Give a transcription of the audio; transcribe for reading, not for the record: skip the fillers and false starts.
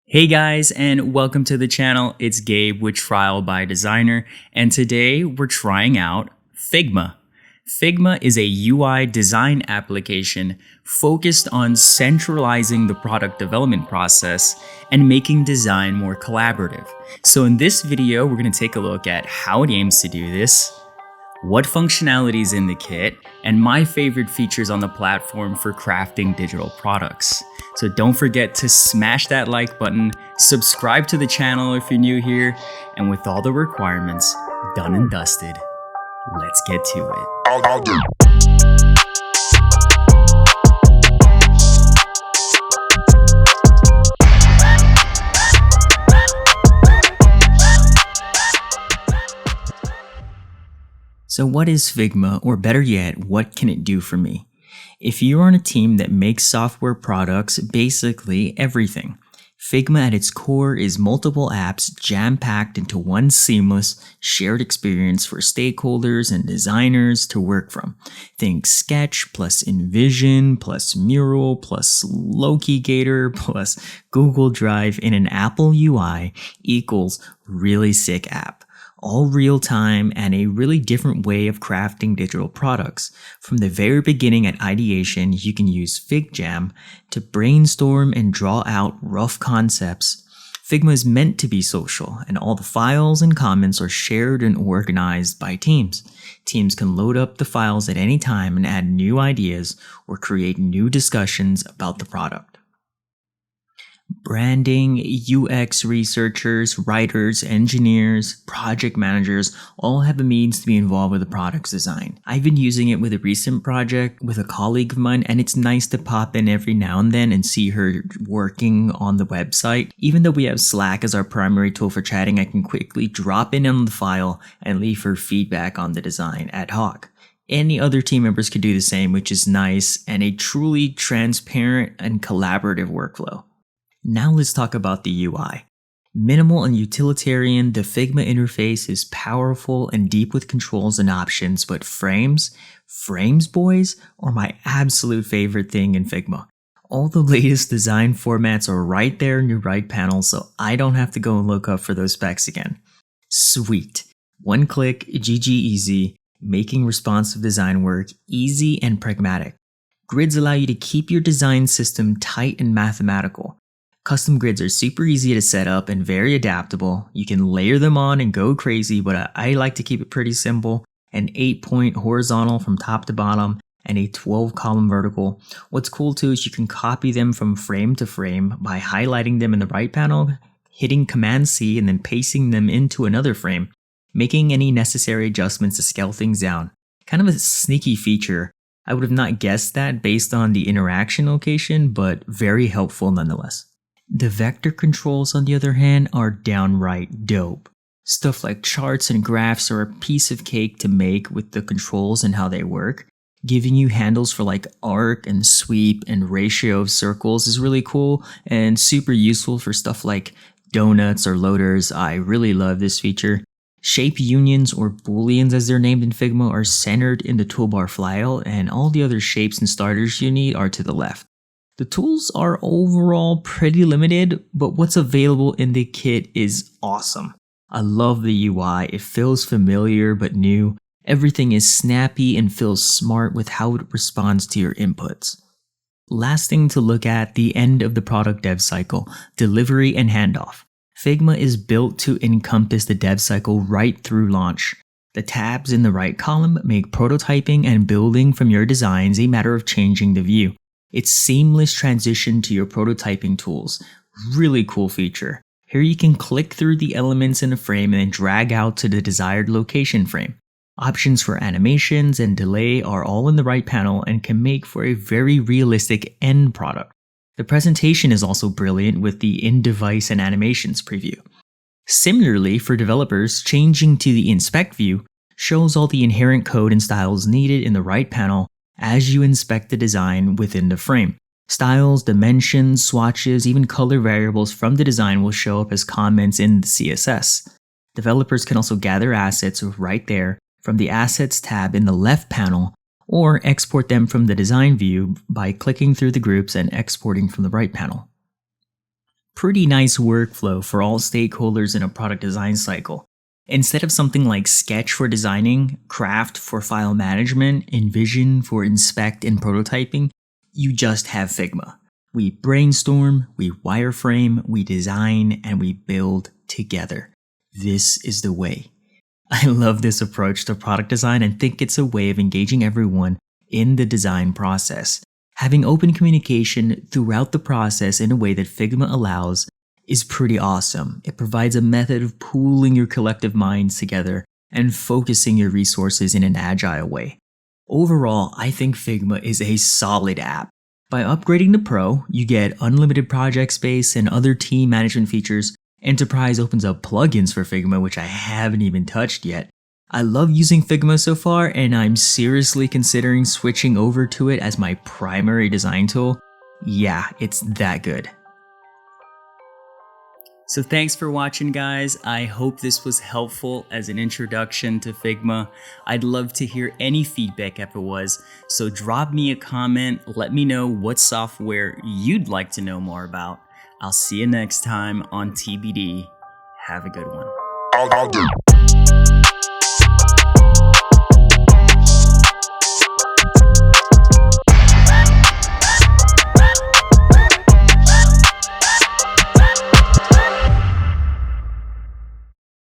Hey guys, and welcome to the channel. It's Gabe with Trial by Designer, and today we're trying out Figma. Figma is a UI design application focused on centralizing the product development process and making design more collaborative. So in this video, we're going to take a look at how it aims to do this, what functionality is in the kit, and my favorite features on the platform for crafting digital products. So don't forget to smash that like button, subscribe to the channel if you're new here, and with all the requirements done and dusted, let's get to it. So what is Figma, or better yet, what can it do for me? If you're on a team that makes software products, basically everything. Figma at its core is multiple apps jam-packed into one seamless, shared experience for stakeholders and designers to work from. Think Sketch plus InVision plus Mural plus Lokigator plus Google Drive in an Apple UI equals really sick app. All real time and a really different way of crafting digital products. From the very beginning at ideation, you can use FigJam to brainstorm and draw out rough concepts. Figma is meant to be social, and all the files and comments are shared and organized by teams. Teams can load up the files at any time and add new ideas or create new discussions about the product. Branding, UX researchers, writers, engineers, project managers all have a means to be involved with the product's design. I've been using it with a recent project with a colleague of mine, and it's nice to pop in every now and then and see her working on the website. Even though we have Slack as our primary tool for chatting, I can quickly drop in on the file and leave her feedback on the design ad hoc. Any other team members could do the same, which is nice and a truly transparent and collaborative workflow. Now let's talk about the UI. Minimal and utilitarian, the Figma interface is powerful and deep with controls and options, but frames boys, are my absolute favorite thing in Figma. All the latest design formats are right there in your right panel, so I don't have to go and look up for those specs again. Sweet. One click, GG easy, making responsive design work easy and pragmatic. Grids allow you to keep your design system tight and mathematical. Custom grids are super easy to set up and very adaptable. You can layer them on and go crazy, but I like to keep it pretty simple. An 8-point horizontal from top to bottom and a 12-column vertical. What's cool too is you can copy them from frame to frame by highlighting them in the right panel, hitting Command-C, and then pasting them into another frame, making any necessary adjustments to scale things down. Kind of a sneaky feature. I would have not guessed that based on the interaction location, but very helpful nonetheless. The vector controls, on the other hand, are downright dope. Stuff like charts and graphs are a piece of cake to make with the controls and how they work. Giving you handles for like arc and sweep and ratio of circles is really cool and super useful for stuff like donuts or loaders. I really love this feature. Shape unions, or booleans as they're named in Figma, are centered in the toolbar file, and all the other shapes and starters you need are to the left. The tools are overall pretty limited, but what's available in the kit is awesome. I love the UI, it feels familiar but new. Everything is snappy and feels smart with how it responds to your inputs. Last thing to look at, the end of the product dev cycle, delivery and handoff. Figma is built to encompass the dev cycle right through launch. The tabs in the right column make prototyping and building from your designs a matter of changing the view. It's seamless transition to your prototyping tools. Really cool feature. Here you can click through the elements in a frame and then drag out to the desired location frame. Options for animations and delay are all in the right panel and can make for a very realistic end product. The presentation is also brilliant with the in-device and animations preview. Similarly, for developers, changing to the inspect view shows all the inherent code and styles needed in the right panel as you inspect the design within the frame. Styles, dimensions, swatches, even color variables from the design will show up as comments in the CSS. Developers can also gather assets right there from the Assets tab in the left panel, or export them from the design view by clicking through the groups and exporting from the right panel. Pretty nice workflow for all stakeholders in a product design cycle. Instead of something like Sketch for designing, Craft for file management, InVision for inspect and prototyping, you just have Figma. We brainstorm, we wireframe, we design, and we build together. This is the way. I love this approach to product design and think it's a way of engaging everyone in the design process. Having open communication throughout the process in a way that Figma allows is pretty awesome. It provides a method of pooling your collective minds together and focusing your resources in an agile way. Overall, I think Figma is a solid app. By upgrading to Pro, you get unlimited project space and other team management features. Enterprise opens up plugins for Figma, which I haven't even touched yet. I love using Figma so far, and I'm seriously considering switching over to it as my primary design tool. Yeah, it's that good. So thanks for watching, guys. I hope this was helpful as an introduction to Figma. I'd love to hear any feedback if it was, so drop me a comment, let me know what software you'd like to know more about. I'll see you next time on TBD. Have a good one.